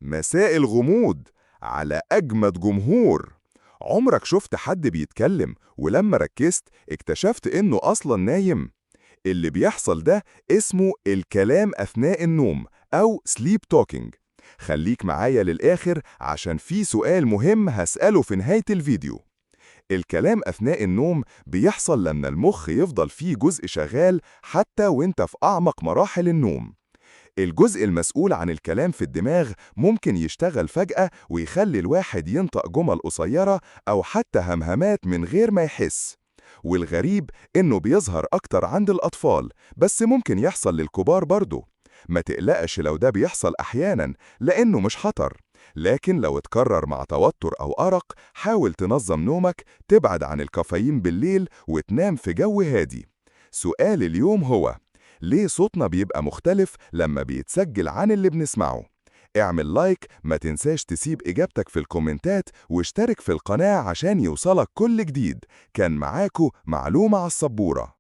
مساء الغموض على أجمد جمهور. عمرك شفت حد بيتكلم ولما ركزت اكتشفت إنه أصلا نايم؟ اللي بيحصل ده اسمه الكلام أثناء النوم أو sleep talking. خليك معايا للآخر عشان في سؤال مهم هسأله في نهاية الفيديو. الكلام أثناء النوم بيحصل لما المخ يفضل فيه جزء شغال حتى وانت في أعمق مراحل النوم. الجزء المسؤول عن الكلام في الدماغ ممكن يشتغل فجأة ويخلي الواحد ينطق جمل قصيرة أو حتى همهمات من غير ما يحس. والغريب إنه بيظهر أكتر عند الأطفال، بس ممكن يحصل للكبار برضه. ما تقلقش لو ده بيحصل أحياناً لأنه مش خطر، لكن لو اتكرر مع توتر أو أرق حاول تنظم نومك، تبعد عن الكافيين بالليل وتنام في جو هادي. سؤال اليوم هو: ليه صوتنا بيبقى مختلف لما بيتسجل عن اللي بنسمعه؟ اعمل لايك، ما تنساش تسيب إجابتك في الكومنتات واشترك في القناة عشان يوصلك كل جديد. كان معاكو معلومة على السبورة.